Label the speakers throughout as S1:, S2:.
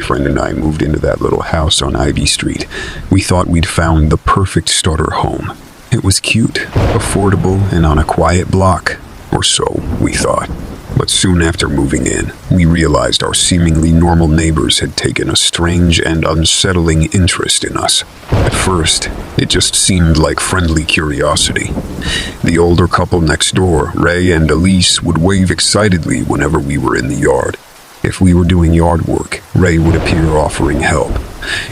S1: boyfriend and I moved into that little house on Ivy Street, we thought we'd found the perfect starter home. It was cute, affordable, and on a quiet block, or so we thought. But soon after moving in, we realized our seemingly normal neighbors had taken a strange and unsettling interest in us. At first, it just seemed like friendly curiosity. The older couple next door, Ray and Elise, would wave excitedly whenever we were in the yard. If we were doing yard work, Ray would appear offering help.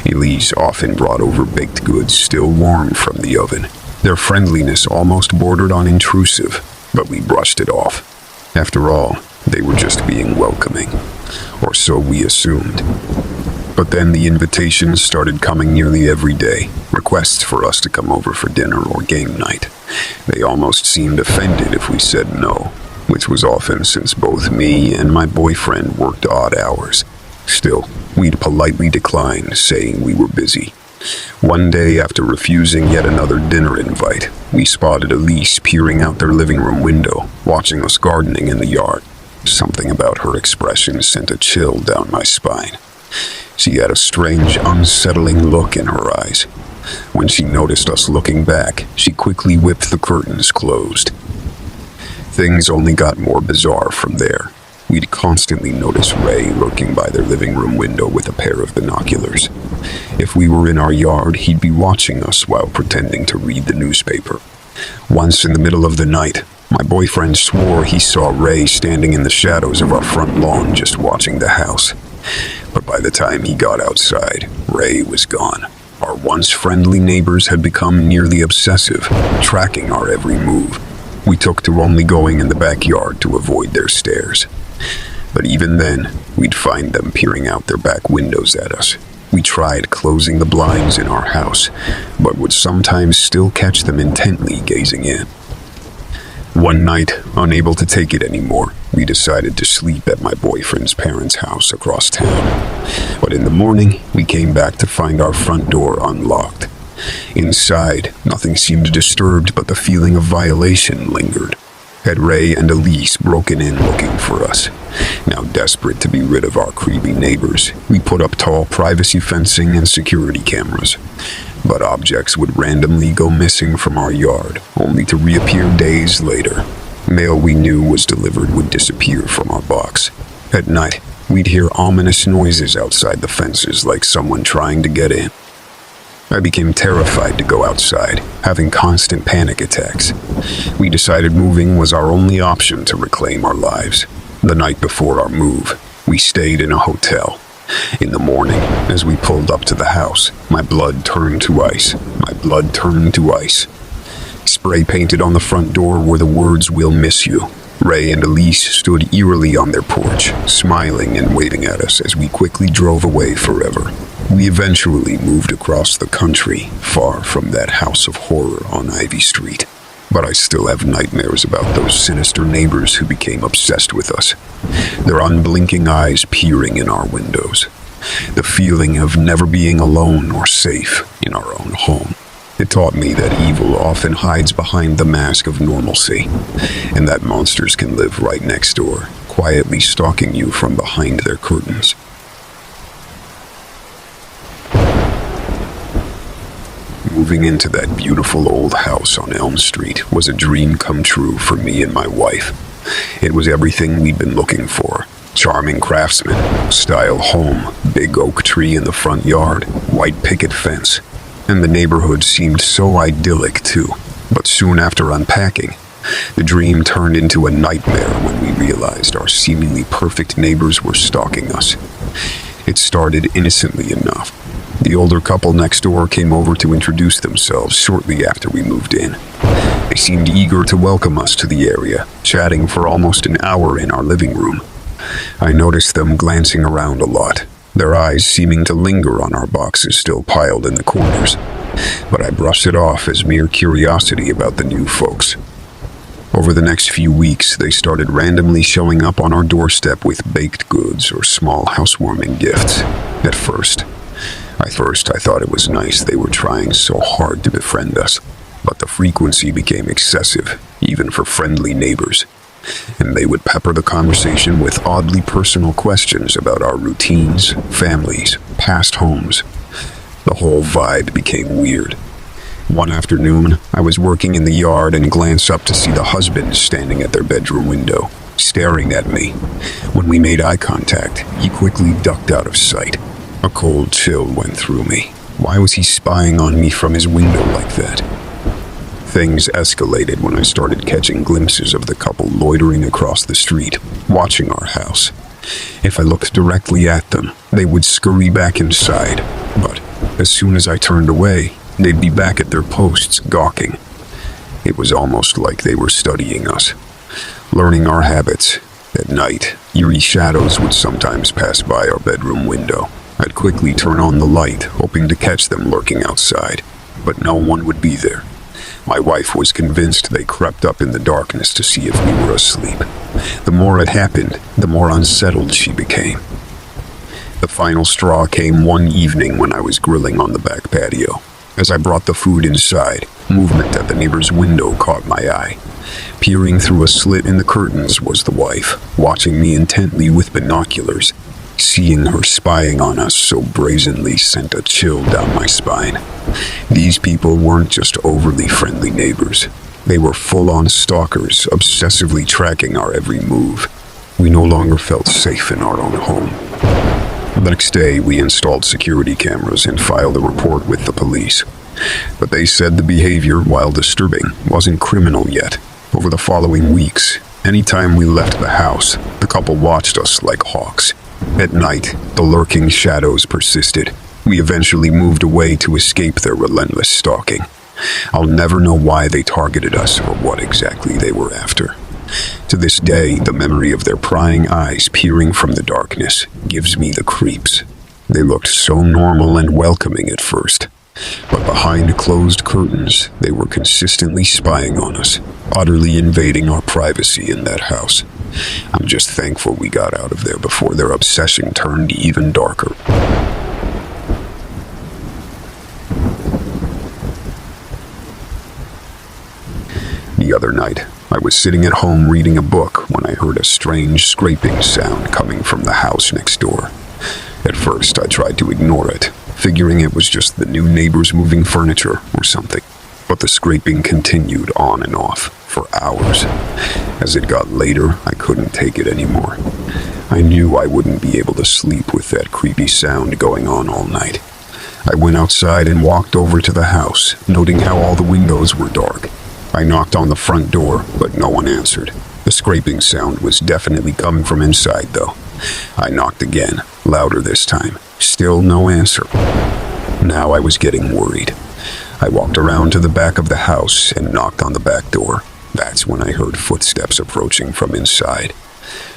S1: Elise often brought over baked goods still warm from the oven. Their friendliness almost bordered on intrusive, but we brushed it off. After all, they were just being welcoming, or so we assumed. But then the invitations started coming nearly every day, requests for us to come over for dinner or game night. They almost seemed offended if we said no, which was often since both me and my boyfriend worked odd hours. Still, we'd politely decline, saying we were busy. One day, after refusing yet another dinner invite, we spotted Elise peering out their living room window, watching us gardening in the yard. Something about her expression sent a chill down my spine. She had a strange, unsettling look in her eyes. When she noticed us looking back, she quickly whipped the curtains closed. Things only got more bizarre from there. We'd constantly notice Ray lurking by their living room window with a pair of binoculars. If we were in our yard, he'd be watching us while pretending to read the newspaper. Once in the middle of the night, my boyfriend swore he saw Ray standing in the shadows of our front lawn just watching the house. But by the time he got outside, Ray was gone. Our once friendly neighbors had become nearly obsessive, tracking our every move. We took to only going in the backyard to avoid their stares. But even then, we'd find them peering out their back windows at us. We tried closing the blinds in our house, but would sometimes still catch them intently gazing in. One night, unable to take it anymore, we decided to sleep at my boyfriend's parents' house across town. But in the morning, we came back to find our front door unlocked. Inside, nothing seemed disturbed, but the feeling of violation lingered. Had Ray and Elise broken in looking for us? Now desperate to be rid of our creepy neighbors, we put up tall privacy fencing and security cameras. But objects would randomly go missing from our yard, only to reappear days later. Mail we knew was delivered would disappear from our box. At night, we'd hear ominous noises outside the fences, like someone trying to get in. I became terrified to go outside, having constant panic attacks. We decided moving was our only option to reclaim our lives. The night before our move, we stayed in a hotel. In the morning, as we pulled up to the house, my blood turned to ice. Spray painted on the front door were the words, "We'll miss you." Ray and Elise stood eerily on their porch, smiling and waving at us as we quickly drove away forever. We eventually moved across the country, far from that house of horror on Ivy Street. But I still have nightmares about those sinister neighbors who became obsessed with us, their unblinking eyes peering in our windows. The feeling of never being alone or safe in our own home. It taught me that evil often hides behind the mask of normalcy, and that monsters can live right next door, quietly stalking you from behind their curtains. Moving into that beautiful old house on Elm Street was a dream come true for me and my wife. It was everything we'd been looking for. Charming craftsman, style home, big oak tree in the front yard, white picket fence. And the neighborhood seemed so idyllic too. But soon after unpacking, the dream turned into a nightmare when we realized our seemingly perfect neighbors were stalking us. It started innocently enough. The older couple next door came over to introduce themselves shortly after we moved in. They seemed eager to welcome us to the area, chatting for almost an hour in our living room. I noticed them glancing around a lot, their eyes seeming to linger on our boxes still piled in the corners. But I brushed it off as mere curiosity about the new folks. Over the next few weeks, they started randomly showing up on our doorstep with baked goods or small housewarming gifts. At first, I thought it was nice they were trying so hard to befriend us, but the frequency became excessive, even for friendly neighbors. and they would pepper the conversation with oddly personal questions about our routines, families, past homes. The whole vibe became weird. One afternoon, I was working in the yard and glanced up to see the husband standing at their bedroom window, staring at me. When we made eye contact, he quickly ducked out of sight. A cold chill went through me. Why was he spying on me from his window like that? Things escalated when I started catching glimpses of the couple loitering across the street, watching our house. If I looked directly at them, they would scurry back inside, but as soon as I turned away, they'd be back at their posts, gawking. It was almost like they were studying us, learning our habits. At night, eerie shadows would sometimes pass by our bedroom window. I'd quickly turn on the light, hoping to catch them lurking outside, but no one would be there. My wife was convinced they crept up in the darkness to see if we were asleep. The more it happened, the more unsettled she became. The final straw came one evening when I was grilling on the back patio. As I brought the food inside, movement at the neighbor's window caught my eye. Peering through a slit in the curtains was the wife, watching me intently with binoculars. Seeing her spying on us so brazenly sent a chill down my spine. These people weren't just overly friendly neighbors. They were full-on stalkers, obsessively tracking our every move. We no longer felt safe in our own home. The next day, we installed security cameras and filed a report with the police. But they said the behavior, while disturbing, wasn't criminal yet. Over the following weeks, anytime we left the house, the couple watched us like hawks. At night, the lurking shadows persisted. We eventually moved away to escape their relentless stalking. I'll never know why they targeted us or what exactly they were after. To this day, the memory of their prying eyes peering from the darkness gives me the creeps. They looked so normal and welcoming at first, but behind closed curtains, they were consistently spying on us, utterly invading our privacy in that house. I'm just thankful we got out of there before their obsession turned even darker. The other night, I was sitting at home reading a book when I heard a strange scraping sound coming from the house next door. At first, I tried to ignore it, figuring it was just the new neighbors moving furniture or something. But the scraping continued on and off for hours. As it got later, I couldn't take it anymore. I knew I wouldn't be able to sleep with that creepy sound going on all night. I went outside and walked over to the house, noting how all the windows were dark. I knocked on the front door, but no one answered. The scraping sound was definitely coming from inside, though. I knocked again, louder this time. Still no answer. Now I was getting worried. I walked around to the back of the house and knocked on the back door. That's when I heard footsteps approaching from inside.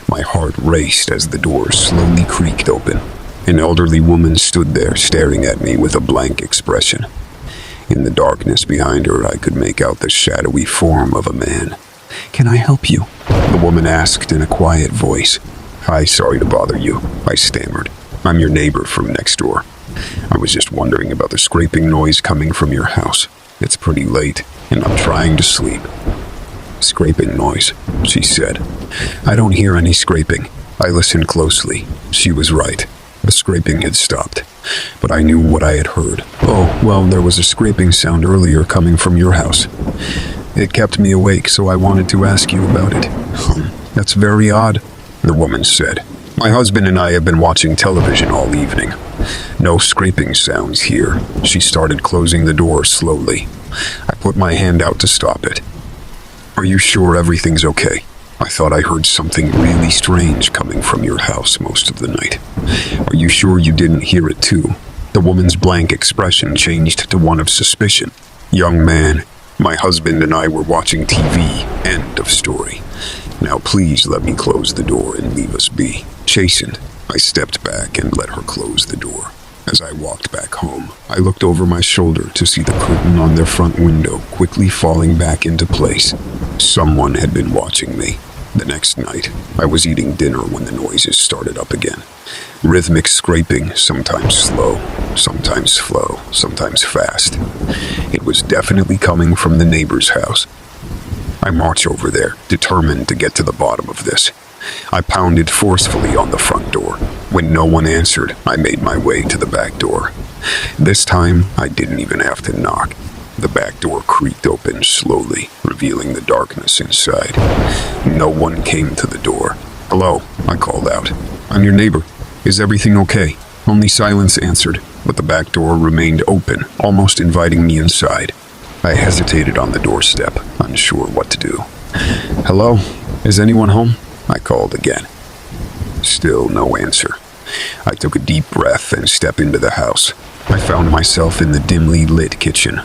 S1: My heart raced as the door slowly creaked open. An elderly woman stood there staring at me with a blank expression. In the darkness behind her, I could make out the shadowy form of a man. "Can I help you?" the woman asked in a quiet voice. "Hi, sorry to bother you," I stammered. "I'm your neighbor from next door. I was just wondering about the scraping noise coming from your house. It's pretty late, and I'm trying to sleep." "Scraping noise," she said. "I don't hear any scraping." I listened closely. She was right. The scraping had stopped, but I knew what I had heard. "Oh, well, there was a scraping sound earlier coming from your house. It kept me awake, so I wanted to ask you about it." "That's very odd," the woman said. "My husband and I have been watching television all evening. No scraping sounds here." She started closing the door slowly. I put my hand out to stop it. "Are you sure everything's okay? I thought I heard something really strange coming from your house most of the night. Are you sure you didn't hear it too?" The woman's blank expression changed to one of suspicion. "Young man, my husband and I were watching TV. End of story. Now please let me close the door and leave us be." Chastened, I stepped back and let her close the door. As I walked back home, I looked over my shoulder to see the curtain on their front window quickly falling back into place. Someone had been watching me. The next night, I was eating dinner when the noises started up again. Rhythmic scraping, sometimes slow, sometimes fast. It was definitely coming from the neighbor's house. I march over there, determined to get to the bottom of this. I pounded forcefully on the front door. When no one answered, I made my way to the back door. This time, I didn't even have to knock. The back door creaked open slowly, revealing the darkness inside. No one came to the door. "Hello," I called out. "I'm your neighbor. Is everything okay?" Only silence answered, but the back door remained open, almost inviting me inside. I hesitated on the doorstep, unsure what to do. "Hello? Is anyone home?" I called again. Still no answer. I took a deep breath and stepped into the house. I found myself in the dimly lit kitchen.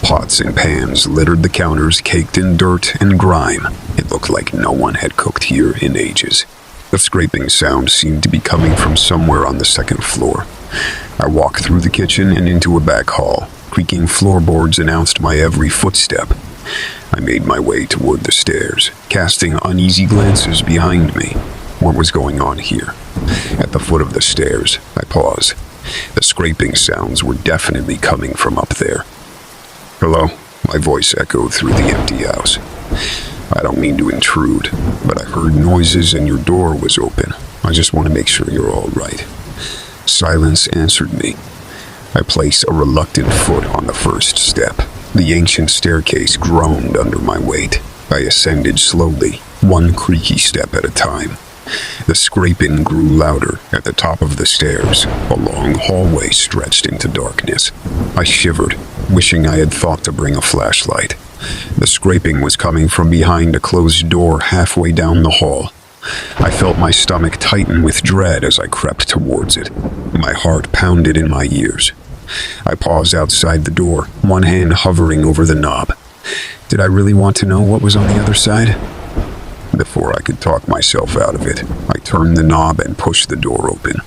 S1: Pots and pans littered the counters, caked in dirt and grime. It looked like no one had cooked here in ages. The scraping sound seemed to be coming from somewhere on the second floor. I walked through the kitchen and into a back hall. Creaking floorboards announced my every footstep. I made my way toward the stairs, casting uneasy glances behind me. What was going on here? At the foot of the stairs, I paused. The scraping sounds were definitely coming from up there. "Hello," my voice echoed through the empty house. "I don't mean to intrude, but I heard noises and your door was open. I just want to make sure you're all right." Silence answered me. I placed a reluctant foot on the first step. The ancient staircase groaned under my weight. I ascended slowly, one creaky step at a time. The scraping grew louder at the top of the stairs. A long hallway stretched into darkness. I shivered, wishing I had thought to bring a flashlight. The scraping was coming from behind a closed door halfway down the hall. I felt my stomach tighten with dread as I crept towards it. My heart pounded in my ears. I paused outside the door, one hand hovering over the knob. Did I really want to know what was on the other side? Before I could talk myself out of it, I turned the knob and pushed the door open.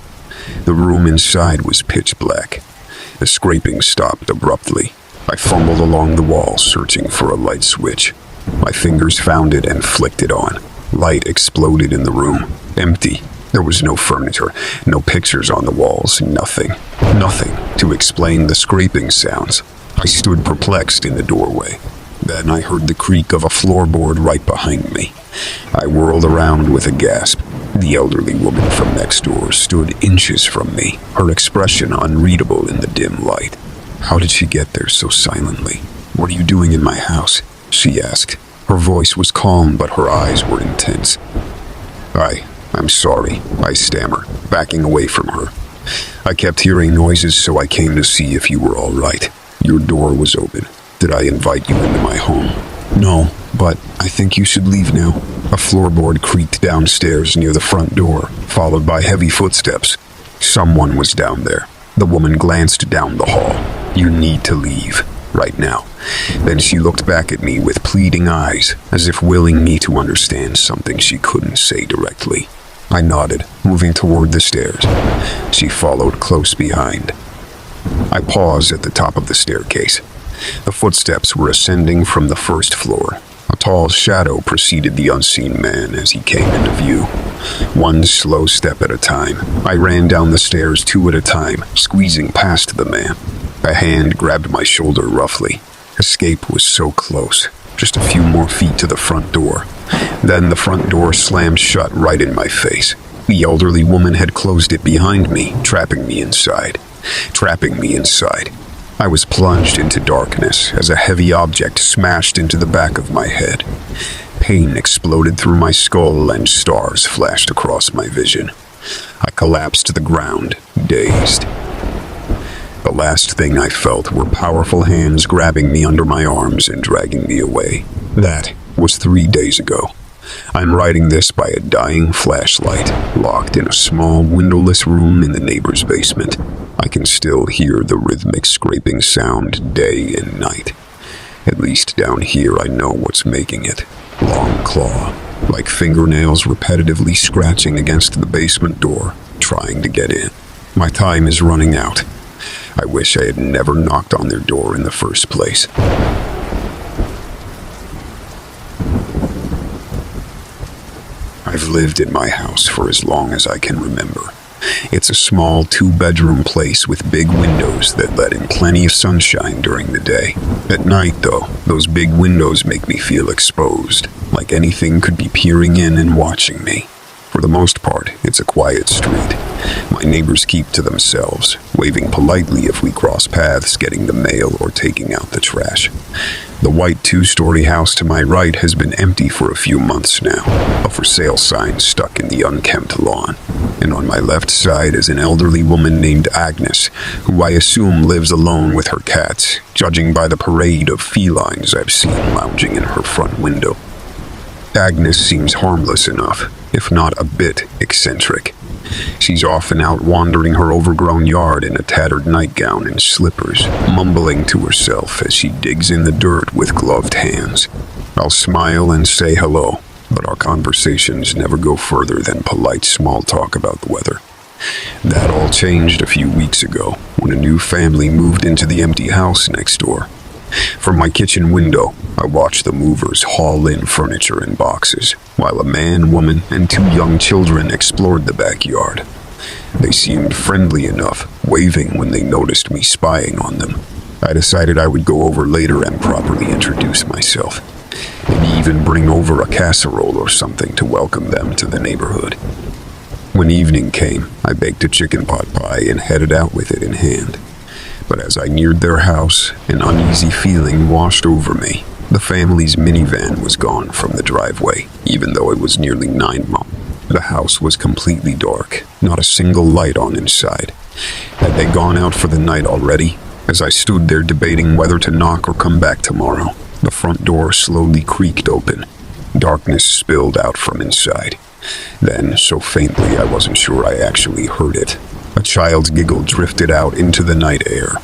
S1: The room inside was pitch black. The scraping stopped abruptly. I fumbled along the wall, searching for a light switch. My fingers found it and flicked it on. Light exploded in the room. Empty. There was no furniture, no pictures on the walls, nothing. Nothing to explain the scraping sounds. I stood perplexed in the doorway. Then I heard the creak of a floorboard right behind me. I whirled around with a gasp. The elderly woman from next door stood inches from me, her expression unreadable in the dim light. How did she get there so silently? "What are you doing in my house?" she asked. Her voice was calm, but her eyes were intense. I'm sorry," I stammered, backing away from her. "I kept hearing noises, so I came to see if you were all right. Your door was open. Did I invite you into my home?" "No, but I think you should leave now." A floorboard creaked downstairs near the front door, followed by heavy footsteps. Someone was down there. The woman glanced down the hall. "You need to leave. Right now." Then she looked back at me with pleading eyes, as if willing me to understand something she couldn't say directly. I nodded, moving toward the stairs. She followed close behind. I paused at the top of the staircase. The footsteps were ascending from the first floor. A tall shadow preceded the unseen man as he came into view. One slow step at a time, I ran down the stairs 2 at a time, squeezing past the man. A hand grabbed my shoulder roughly. Escape was so close. Just a few more feet to the front door. Then the front door slammed shut right in my face. The elderly woman had closed it behind me, trapping me inside. I was plunged into darkness as a heavy object smashed into the back of my head. Pain exploded through my skull and stars flashed across my vision. I collapsed to the ground, dazed. The last thing I felt were powerful hands grabbing me under my arms and dragging me away. That was 3 days ago. I'm writing this by a dying flashlight, locked in a small, windowless room in the neighbor's basement. I can still hear the rhythmic scraping sound day and night. At least down here I know what's making it. Long claw, like fingernails repetitively scratching against the basement door, trying to get in. My time is running out. I wish I had never knocked on their door in the first place. I've lived in my house for as long as I can remember. It's a small two-bedroom place with big windows that let in plenty of sunshine during the day. At night, though, those big windows make me feel exposed, like anything could be peering in and watching me. For the most part, it's a quiet street. My neighbors keep to themselves, waving politely if we cross paths getting the mail or taking out the trash. The white two-story house to my right has been empty for a few months now, a for sale sign stuck in the unkempt lawn. And on my left side is an elderly woman named Agnes, who I assume lives alone with her cats, judging by the parade of felines I've seen lounging in her front window. Agnes seems harmless enough, if not a bit eccentric. She's often out wandering her overgrown yard in a tattered nightgown and slippers, mumbling to herself as she digs in the dirt with gloved hands. I'll smile and say hello, but our conversations never go further than polite small talk about the weather. That all changed a few weeks ago when a new family moved into the empty house next door. From my kitchen window, I watched the movers haul in furniture in boxes, while a man, woman, and two young children explored the backyard. They seemed friendly enough, waving when they noticed me spying on them. I decided I would go over later and properly introduce myself. Maybe even bring over a casserole or something to welcome them to the neighborhood. When evening came, I baked a chicken pot pie and headed out with it in hand. But as I neared their house, an uneasy feeling washed over me. The family's minivan was gone from the driveway, even though it was nearly 9 months. The house was completely dark, not a single light on inside. Had they gone out for the night already? As I stood there debating whether to knock or come back tomorrow, the front door slowly creaked open. Darkness spilled out from inside. Then, so faintly I wasn't sure I actually heard it, a child's giggle drifted out into the night air.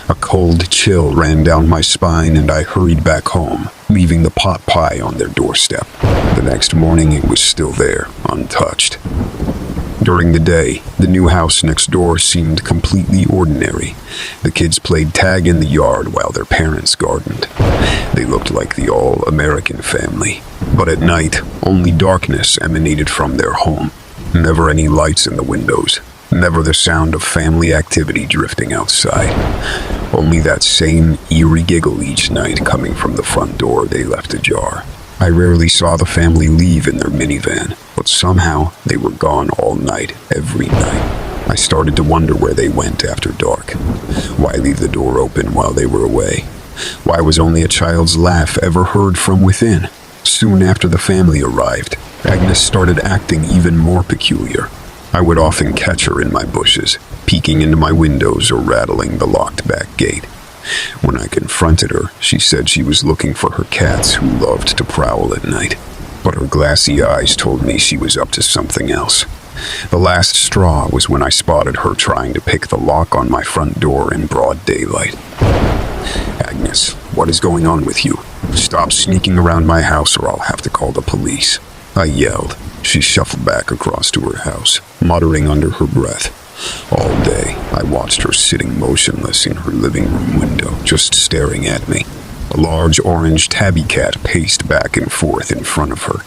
S1: A cold chill ran down my spine and I hurried back home, leaving the pot pie on their doorstep. The next morning it was still there, untouched. During the day, the new house next door seemed completely ordinary. The kids played tag in the yard while their parents gardened. They looked like the all-American family. But at night, only darkness emanated from their home. Never any lights in the windows. Never the sound of family activity drifting outside. Only that same eerie giggle each night coming from the front door they left ajar. I rarely saw the family leave in their minivan, but somehow they were gone all night, every night. I started to wonder where they went after dark. Why leave the door open while they were away? Why was only a child's laugh ever heard from within? Soon after the family arrived, Agnes started acting even more peculiar. I would often catch her in my bushes, peeking into my windows or rattling the locked back gate. When I confronted her, she said she was looking for her cats who loved to prowl at night. But her glassy eyes told me she was up to something else. The last straw was when I spotted her trying to pick the lock on my front door in broad daylight. "Agnes, what is going on with you? Stop sneaking around my house or I'll have to call the police," I yelled. She shuffled back across to her house, muttering under her breath. All day, I watched her sitting motionless in her living room window, just staring at me. A large orange tabby cat paced back and forth in front of her.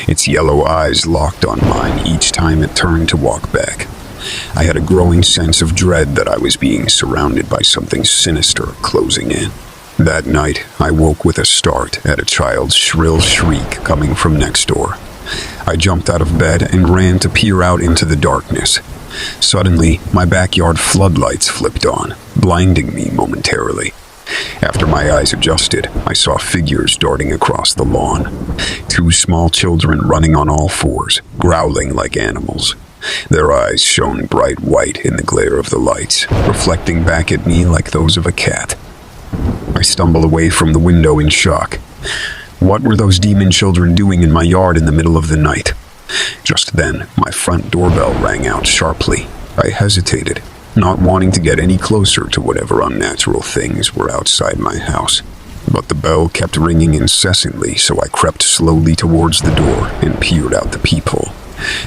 S1: Its yellow eyes locked on mine each time it turned to walk back. I had a growing sense of dread that I was being surrounded by something sinister closing in. That night, I woke with a start at a child's shrill shriek coming from next door. I jumped out of bed and ran to peer out into the darkness. Suddenly, my backyard floodlights flipped on, blinding me momentarily. After my eyes adjusted, I saw figures darting across the lawn. 2 small children running on all fours, growling like animals. Their eyes shone bright white in the glare of the lights, reflecting back at me like those of a cat. I stumbled away from the window in shock. What were those demon children doing in my yard in the middle of the night? Just then, my front doorbell rang out sharply. I hesitated, not wanting to get any closer to whatever unnatural things were outside my house. But the bell kept ringing incessantly, so I crept slowly towards the door and peered out the peephole.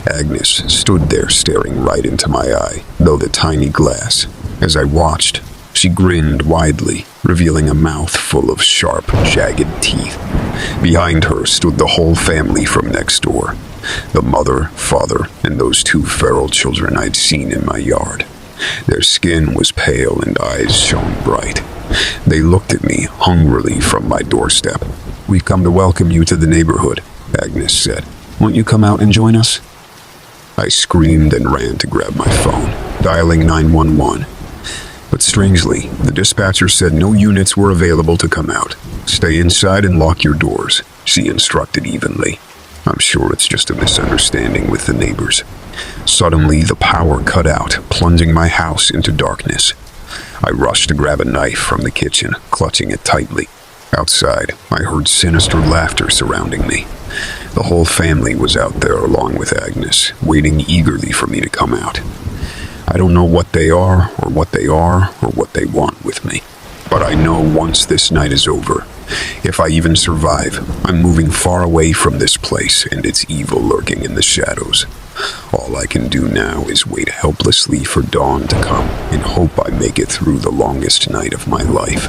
S1: Agnes stood there staring right into my eye, though the tiny glass. As I watched, She grinned widely, revealing a mouth full of sharp, jagged teeth. Behind her stood the whole family from next door. The mother, father, and those two feral children I'd seen in my yard. Their skin was pale and eyes shone bright. They looked at me hungrily from my doorstep. "We've come to welcome you to the neighborhood," Agnes said. "Won't you come out and join us?" I screamed and ran to grab my phone, dialing 911. But strangely, the dispatcher said no units were available to come out. "Stay inside and lock your doors," she instructed evenly. I'm sure it's just a misunderstanding with the neighbors. Suddenly, the power cut out, plunging my house into darkness. I rushed to grab a knife from the kitchen, clutching it tightly. Outside, I heard sinister laughter surrounding me. The whole family was out there along with Agnes, waiting eagerly for me to come out. I don't know what they are, or what they want with me. But I know once this night is over, if I even survive, I'm moving far away from this place and its evil lurking in the shadows. All I can do now is wait helplessly for dawn to come and hope I make it through the longest night of my life.